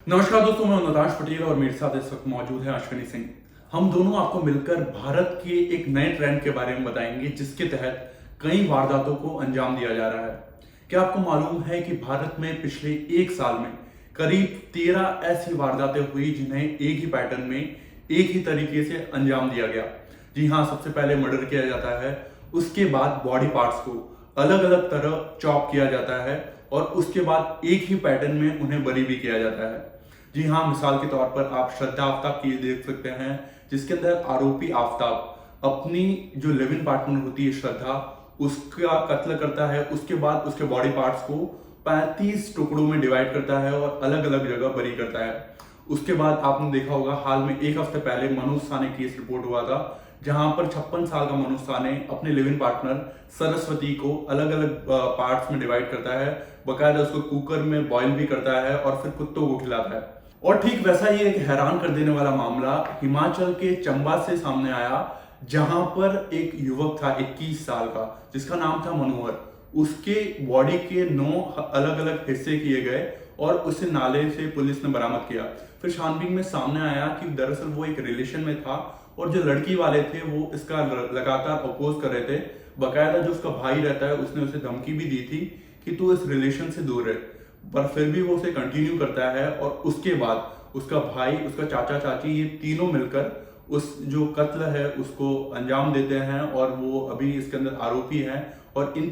नमस्कार दोस्तों, मैं नताश पटेल और मेरे साथ इस वक्त मौजूद है अश्विनी सिंह। हम दोनों आपको मिलकर भारत के एक नए ट्रेंड के बारे में बताएंगे जिसके तहत कई वारदातों को अंजाम दिया जा रहा है। क्या आपको मालूम है कि भारत में पिछले एक साल में करीब 13 ऐसी वारदातें हुई जिन्हें एक ही पैटर्न में एक ही तरीके से अंजाम दिया गया। जी हाँ, सबसे पहले मर्डर किया जाता है, उसके बाद बॉडी पार्ट्स को अलग अलग तरह चॉप किया जाता है और उसके बाद एक ही पैटर्न में उन्हें बरी भी किया जाता है। जी हाँ, मिसाल के तौर पर आप श्रद्धा आफ्ताब की देख सकते हैं, जिसके अंदर आरोपी आफ्ताब अपनी जो लिव इन पार्टनर होती है श्रद्धा, उसका कत्ल करता है। उसके बाद उसके बॉडी पार्ट्स को 35 टुकड़ों में डिवाइड करता है और अलग अलग जगह बरी करता है। उसके बाद आपने देखा होगा, हाल में एक हफ्ते पहले मनोज साने केस रिपोर्ट हुआ था, जहां पर 56 साल का मनोज साने अपने लिव इन पार्टनर सरस्वती को अलग अलग पार्ट्स में डिवाइड करता है, बकायदा उसको कुकर में बॉईल भी करता है और फिर कुत्तों को खिलाता है। और ठीक वैसा ही एक हैरान कर देने वाला मामला हिमाचल के चंबा से सामने आया, जहां पर एक युवक था 21 साल का, जिसका नाम था मनोहर। उसके बॉडी के 9 अलग अलग हिस्से किए गए और उसे नाले से पुलिस ने बरामद किया। फिर छानबीन में सामने आया कि दरअसल वो एक रिलेशन में था और जो लड़की वाले थे वो इसका लगातार अपोज कर रहे थे। बकायदा जो उसका भाई रहता है उसने उसे धमकी भी दी थी कि तू इस रिलेशन से दूर रहे, पर फिर भी वो उसे कंटिन्यू करता है। और उसके बाद उसका भाई, उसका चाचा चाची, ये तीनों मिलकर उस जो कत्ल है उसको अंजाम देते हैं और वो अभी इसके अंदर आरोपी हैं। और इन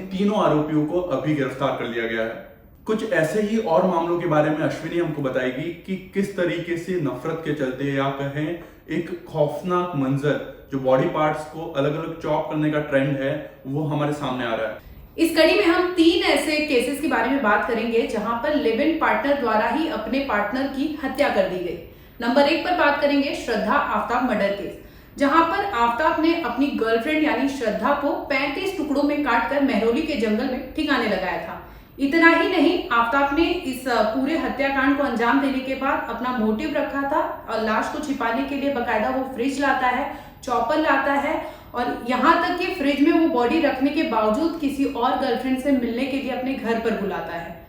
तीनों आरोपियों को अभी गिरफ्तार कर लिया गया है। कुछ ऐसे ही और मामलों के बारे में अश्विनी हमको बताएगी कि किस तरीके से नफरत के चलते, या कहें एक खौफनाक मंजर, जो बॉडी पार्ट्स को अलग अलग चॉप करने का ट्रेंड है, वो हमारे सामने आ रहा है। इस कड़ी में हम 3 ऐसे केसेस के बारे में बात करेंगे जहां पर लिव इन पार्टनर द्वारा ही अपने पार्टनर की हत्या कर दी गई। नंबर 1 पर बात करेंगे श्रद्धा आफ्ताब मर्डर केस, जहां पर आफ्ताब ने अपनी गर्लफ्रेंड यानी श्रद्धा को 35 टुकड़ों में काटकर महरौली के जंगल में ठिकाने लगाया था। इतना ही नहीं, आफ्ताब ने इस पूरे हत्याकांड को अंजाम देने के बाद अपना मोटिव रखा था और लाश को छिपाने के लिए बकायदा वो फ्रिज लाता है, चॉपर लाता है और यहाँ तक कि फ्रिज में वो बॉडी रखने के बावजूद किसी और गर्लफ्रेंड से मिलने के लिए अपने घर पर बुलाता है।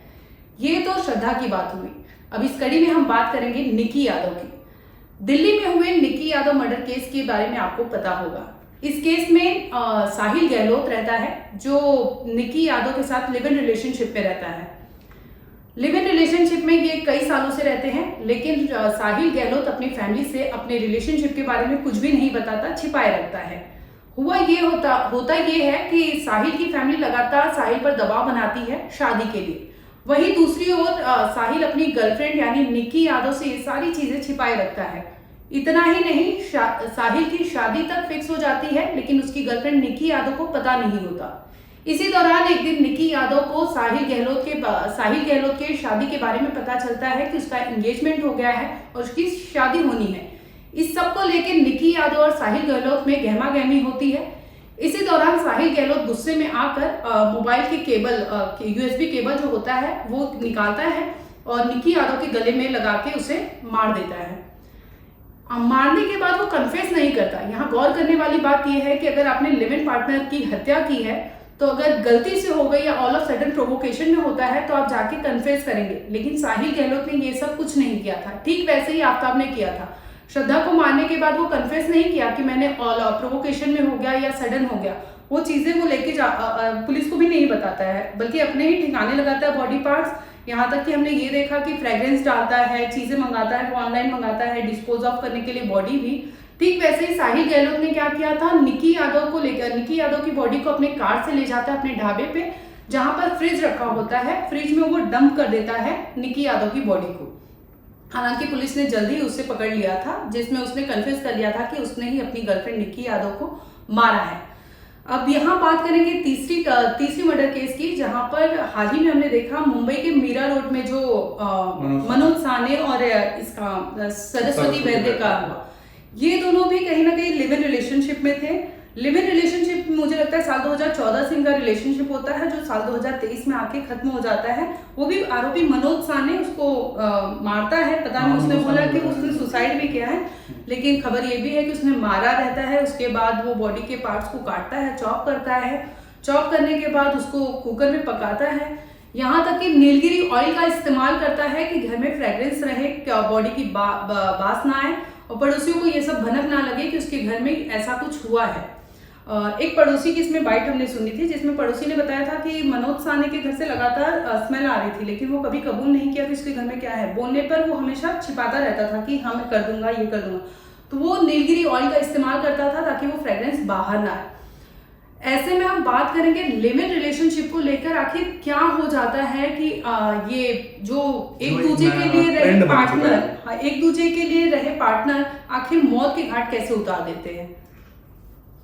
ये तो श्रद्धा की बात हुई। अब इस कड़ी में हम बात करेंगे निकी यादव की। दिल्ली में हुए निकी यादव मर्डर केस के बारे में आपको पता होगा। इस केस में साहिल गहलोत रहता है, जो निकी यादव के साथ लिव इन रिलेशनशिप में रहता है। लिव इन रिलेशनशिप में ये कई सालों से रहते हैं, लेकिन साहिल गहलोत अपनी फैमिली से अपने रिलेशनशिप के बारे में कुछ भी नहीं बताता, छिपाए रखता है। होता ये है कि साहिल की फैमिली लगातार साहिल पर दबाव बनाती है शादी के लिए। वहीं दूसरी ओर साहिल अपनी गर्लफ्रेंड यानी निकी यादव से ये सारी चीजें छिपाए रखता है। इतना ही नहीं, साहिल की शादी तक फिक्स हो जाती है, लेकिन उसकी गर्लफ्रेंड निकी यादव को पता नहीं होता। इसी दौरान एक दिन निकी यादव को साहिल गहलोत के शादी के बारे में पता चलता है कि उसका एंगेजमेंट हो गया है और उसकी शादी होनी है। इस सब को लेकर निकी यादव और साहिल गहलोत में गहमा गहमी होती है। इसी दौरान साहिल गहलोत गुस्से में आकर मोबाइल के केबल, यूएसबी केबल जो होता है वो निकालता है और निकी यादव के गले में लगा के उसे मार देता है। मारने के बाद वो कन्फेस नहीं करता। यहाँ गौर करने वाली बात यह है कि अगर आपने लिव इन पार्टनर की हत्या की है तो अगर गलती से हो गई या ऑल ऑफ सडन प्रोवोकेशन में होता है तो आप जाके कन्फेस करेंगे, लेकिन साहिल गहलोत ने ये सब कुछ नहीं किया था। ठीक वैसे ही आफ्ताब ने किया था। श्रद्धा को मारने के बाद वो कन्फेस नहीं किया कि मैंने ऑल प्रोवोकेशन में हो गया या सडन हो गया। वो चीजें वो लेके पुलिस को भी नहीं बताता है, बल्कि अपने ही ठिकाने लगाता है बॉडी पार्ट्स। यहाँ तक कि हमने ये देखा कि फ्रेग्रेंस डालता है, चीजें मंगाता है, वो ऑनलाइन मंगाता है डिस्पोज ऑफ करने के लिए बॉडी भी। ठीक वैसे ही साहिल गहलोत ने क्या किया था, निकी यादव की बॉडी को अपने कार से ले जाता है अपने ढाबे पे, जहां पर फ्रिज रखा होता है। फ्रिज में वो डंप कर देता है निकी यादव की बॉडी को। हालांकि पुलिस ने जल्दी उसे पकड़ लिया था, जिसमें उसने कन्फेस कर लिया था कि उसने ही अपनी गर्लफ्रेंड निकी यादव को मारा है। अब यहाँ बात करेंगे तीसरी मर्डर केस की, जहां पर हाल ही में हमने देखा मुंबई के मीरा रोड में जो मनोज साने और इसका सरस्वती वैद्य का हुआ। ये दोनों भी कहीं ना कहीं लिव इन रिलेशनशिप में थे। लिव इन रिलेशनशिप मुझे लगता है साल 2014 से इनका रिलेशनशिप होता है, जो साल 2023 में आके खत्म हो जाता है। वो भी आरोपी मनोज साने उसको मारता है। पता नहीं, उसने बोला कि उसने सुसाइड भी किया है, लेकिन खबर ये भी है कि उसने मारा रहता है। उसके बाद वो बॉडी के पार्ट्स को काटता है, चॉप करता है। चॉप करने के बाद उसको कुकर में पकाता है। यहाँ तक कि नीलगिरी ऑयल का इस्तेमाल करता है कि घर में फ्रेग्रेंस रहे, बॉडी की बास ना आए और पड़ोसियों को ये सब भनक ना लगे कि उसके घर में ऐसा कुछ हुआ है। एक पड़ोसी की इसमें बाइट हमने सुनी थी, जिसमें पड़ोसी ने बताया था कि मनोज साहनी के घर से लगातार स्मेल आ रही थी, लेकिन वो कभी कबूल नहीं किया कि उसके घर में क्या है। बोलने पर वो हमेशा छिपाता रहता था कि हाँ मैं कर दूंगा, ये कर दूंगा। तो वो नीलगिरी ऑयल का इस्तेमाल करता था ताकि वो फ्रेग्रेंस बाहर ना आए। ऐसे में हम बात करेंगे लिव इन रिलेशनशिप को लेकर, आखिर क्या हो जाता है कि ये जो एक दूसरे के लिए रहे पार्टनर, एक दूसरे के लिए रहे पार्टनर आखिर मौत के घाट कैसे उतार देते हैं।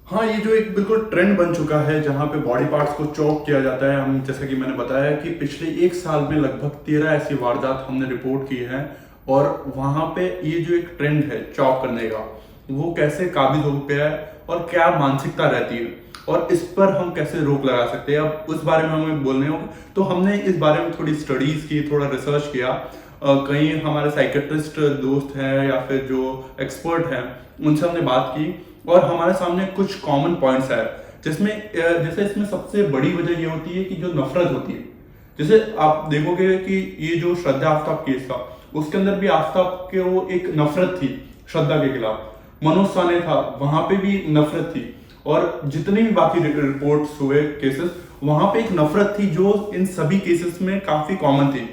हाँ, ये जो एक बिल्कुल ट्रेंड बन चुका है जहां पे बॉडी पार्ट्स को चॉप किया जाता है। हम जैसा कि मैंने बताया कि पिछले 1 साल में लगभग 13 ऐसी वारदात हमने रिपोर्ट की है और वहां पे ये जो एक ट्रेंड है चॉप करने का, वो कैसे काबिज हो गया है और क्या मानसिकता रहती है और इस पर हम कैसे रोक लगा सकते हैं, अब उस बारे में हमें बोलने हो। तो हमने इस बारे में थोड़ी स्टडीज की, थोड़ा रिसर्च किया। कई हमारे साइकेट्रिस्ट दोस्त हैं या फिर जो एक्सपर्ट हैं उनसे हमने बात की और हमारे सामने कुछ कॉमन पॉइंट्स है जिसमें जैसे इसमें सबसे बड़ी वजह ये होती है कि जो नफरत होती है। जैसे आप देखोगे कि ये जो श्रद्धा आफ्ताब केस था उसके अंदर भी आफ्ताब के वो एक नफरत थी श्रद्धा के खिलाफ। मनोज साहनी था, वहां पे भी नफरत थी और जितने भी बाकी रिपोर्ट्स हुए केसेस वहां पे एक नफरत थी जो इन सभी केसेस में काफी कॉमन थी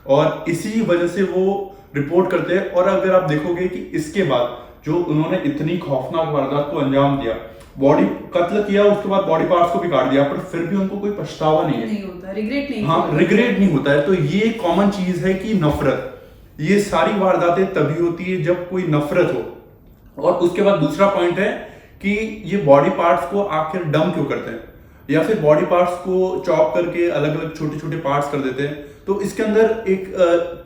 और इसी वजह से वो रिपोर्ट करते हैं। और अगर आप देखोगे कि इसके बाद जो उन्होंने इतनी खौफनाक वारदात को अंजाम दिया, बॉडी कत्ल किया, उसके बाद बॉडी पार्ट्स को भी काट दिया, पर फिर भी उनको कोई पछतावा नहीं है, नहीं होता, रिग्रेट नहीं, हाँ रिग्रेट नहीं होता है। तो ये कॉमन चीज है कि नफरत, ये सारी वारदातें तभी होती है जब कोई नफरत हो। और उसके बाद दूसरा पॉइंट है कि ये बॉडी पार्ट्स को आखिर डंप क्यों करते हैं या फिर बॉडी पार्ट्स को चॉप करके अलग अलग छोटे छोटे पार्ट्स कर देते हैं। तो इसके अंदर एक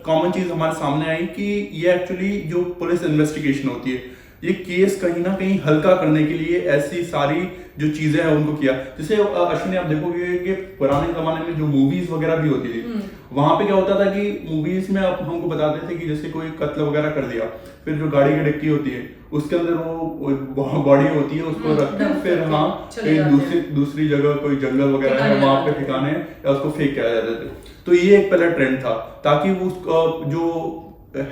कॉमन चीज हमारे सामने आई कि ये एक्चुअली जो पुलिस इन्वेस्टिगेशन होती है, ये केस कहीं ना कहीं हल्का करने के लिए ऐसी सारी जो चीजें हैं उनको किया। जैसे अश्विनी आप देखोगे कि पुराने जमाने में जो मूवीज वगैरह भी होती थी वहां पे क्या होता था कि मूवीज में आप हमको बताते थे कि जैसे कोई कत्ल वगैरह कर दिया, फिर जो गाड़ी की डिक्की होती है उसके अंदर वो बॉडी होती है, उसको रख के फिर हाँ दूसरी जगह कोई जंगल वगैरह है वहां पे ठिकाने या उसको फेंक किया जाते थे। तो ये एक पहला ट्रेंड था ताकि वो जो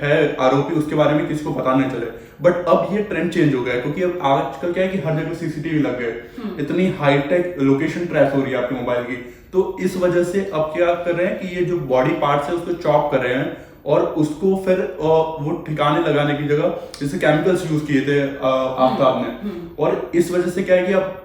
है आरोपी उसके बारे में किसी को पता नहीं चले। बट अब ये ट्रेंड चेंज हो गया है क्योंकि अब आजकल क्या है कि हर जगह सीसीटीवी लग गए, इतनी हाईटेक लोकेशन ट्रैस हो रही है आपके मोबाइल की। तो इस वजह से अब क्या कर रहे हैं कि ये जो बॉडी पार्ट्स है उसको चॉप कर रहे हैं और उसको फिर वो ठिकाने लगाने की जगह जैसे केमिकल्स यूज किए थे आफ्ताब ने। और इस वजह से क्या है कि अब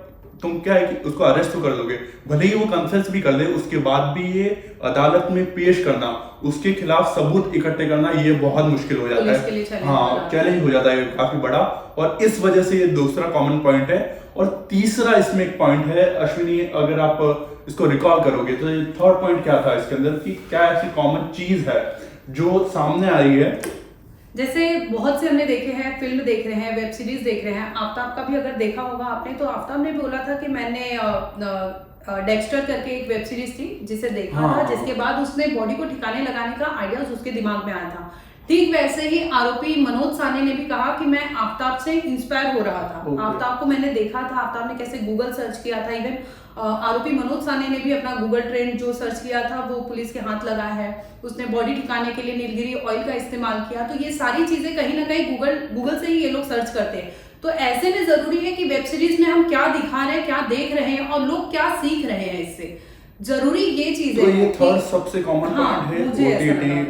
तुम क्या है कि उसको अरेस्ट तो कर लोगे, भले ही वो कन्फेस भी कर दे, उसके बाद भी ये अदालत में पेश करना, उसके खिलाफ सबूत इकट्ठे करना ये बहुत मुश्किल हो जाता है। हाँ, चैलेंज हो जाता है काफी बड़ा। और इस वजह से ये दूसरा कॉमन पॉइंट है। और तीसरा इसमें एक पॉइंट है अश्विनी, अगर आप इसको रिकॉल करोगे तो थर्ड पॉइंट क्या था इसके अंदर कि क्या ऐसी कॉमन चीज है जो सामने आ रही है। जैसे बहुत से हमने देखे हैं, फिल्म देख रहे हैं, वेब सीरीज देख रहे हैं। आफ्ताब का भी अगर देखा होगा आपने तो आफ्ताब ने बोला था कि मैंने डेक्स्टर करके एक वेब सीरीज थी जिसे देखा था, जिसके बाद उसने बॉडी को ठिकाने लगाने का आइडिया उसके दिमाग में आया था। ठीक वैसे ही आरोपी मनोज साहनी ने भी कहा कि मैं आफ्ताब से इंस्पायर हो रहा था। आफ्ताब को मैंने देखा था, आफ्ताब ने कैसे गूगल सर्च किया था। इवन आरोपी मनोज साहनी ने भी अपना गूगल ट्रेंड जो सर्च किया था वो पुलिस के हाथ लगा है। उसने बॉडी ठिकाने के लिए नीलगिरी ऑयल का इस्तेमाल किया। तो ये सारी चीजें कहीं ना कहीं गूगल से ही ये लोग सर्च करते हैं। तो ऐसे में जरूरी है कि वेब सीरीज में हम क्या दिखा रहे हैं, क्या देख रहे हैं और लोग क्या सीख रहे हैं इससे। जरूरी ये चीज है। तो ये थर्ड सबसे कॉमन पॉइंट है,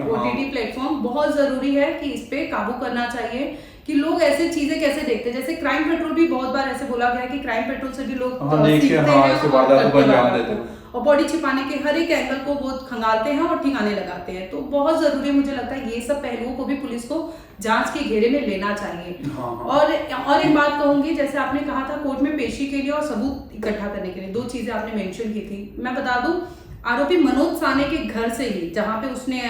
ओटीटी प्लेटफॉर्म बहुत जरूरी है कि इस पे काबू करना चाहिए कि लोग ऐसे चीजें कैसे देखते हैं। जैसे क्राइम पेट्रोल भी बहुत बार ऐसे बोला गया है कि क्राइम पेट्रोल से भी लोग सीखते हैं और बॉडी छिपाने के हर एक एंगल को वो खंगालते हैं और ठिकाने लगाते हैं। तो बहुत जरूरी मुझे लगता है ये सब पहलुओं को भी पुलिस को जांच के घेरे में लेना चाहिए। और एक बात कहूंगी, जैसे आपने कहा था कोर्ट में पेशी के लिए और सबूत इकट्ठा करने के लिए, दो चीजें आपने मेंशन की थी। मैं बता दूं, आरोपी मनोज साहनी के घर से ही, जहां पे उसने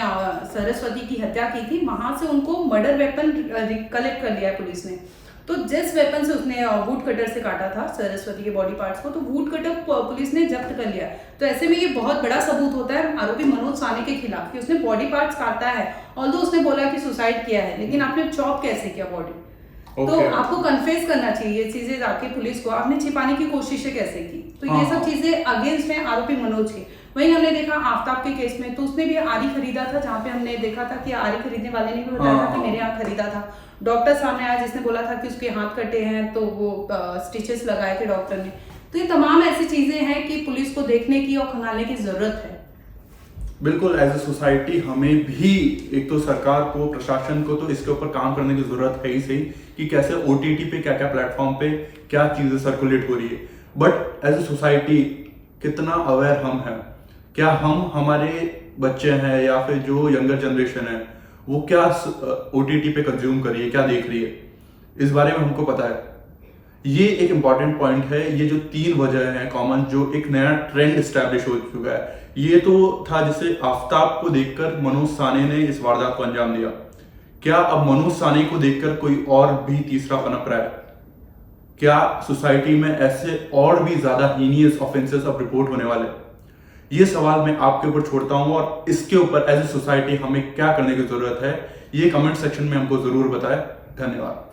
सरस्वती की हत्या की थी, वहां से उनको मर्डर वेपन कलेक्ट कर लिया है पुलिस ने। तो जिस वेपन से उसने वुड कटर से काटा था सरस्वती के बॉडी पार्ट्स को, तो वुड कटर पुलिस ने जब्त कर लिया। तो ऐसे में ये बहुत बड़ा सबूत होता है आरोपी मनोज साहनी के खिलाफ कि उसने बॉडी पार्ट्स काटा है। ऑल्दो उसने बोला कि सुसाइड किया है, लेकिन आपने चॉप कैसे किया बॉडी? तो आपको कन्फेस करना चाहिए ये चीजें जाके पुलिस को। आपने छिपाने की कोशिशें कैसे की? तो ये सब चीजें अगेंस्ट है आरोपी मनोज के। वहीं हमने देखा आफ्ताब के केस में, तो उसने भी आरी खरीदा था, जहाँ पे हमने देखा था कि आरी खरीदने वाले ने भी बताया था कि मेरे यहाँ खरीदा था। डॉक्टर सामने आया जिसने बोला था कि उसके हाथ कटे हैं, तो वो स्टिचेस लगाए थे डॉक्टर ने। तो ये तमाम ऐसी चीजें हैं कि पुलिस को देखने की और खंगालने की जरूरत है। बिल्कुल, एज ए सोसाइटी हमें भी, एक तो सरकार को, प्रशासन को तो इसके ऊपर काम करने की जरूरत है ही सही कि कैसे ओटीटी पे, क्या क्या प्लेटफॉर्म पे क्या चीजें सर्कुलेट हो रही है। बट एज ए सोसाइटी कितना अवेयर हम हैं? क्या हम, हमारे बच्चे हैं या फिर जो यंगर जनरेशन है, वो क्या ओटीटी पे कंज्यूम कर रही है, क्या देख रही है, इस बारे में हमको पता है। ये एक इंपॉर्टेंट पॉइंट है। ये जो 3 वजह हैं कॉमन, जो एक नया ट्रेंड स्टैब्लिश हो चुका है, ये तो था जिसे आफ्ताब को देखकर मनोज साहनी ने इस वारदात को अंजाम दिया। क्या अब मनोज साहनी को देखकर कोई और भी तीसरा पनप रहा है? क्या सोसाइटी में ऐसे और भी ज्यादा हीनियस ऑफेंसेस अब रिपोर्ट होने वाले? ये सवाल मैं आपके ऊपर छोड़ता हूं, और इसके ऊपर एज ए सोसाइटी हमें क्या करने की जरूरत है, ये कमेंट सेक्शन में हमको जरूर बताएं। धन्यवाद।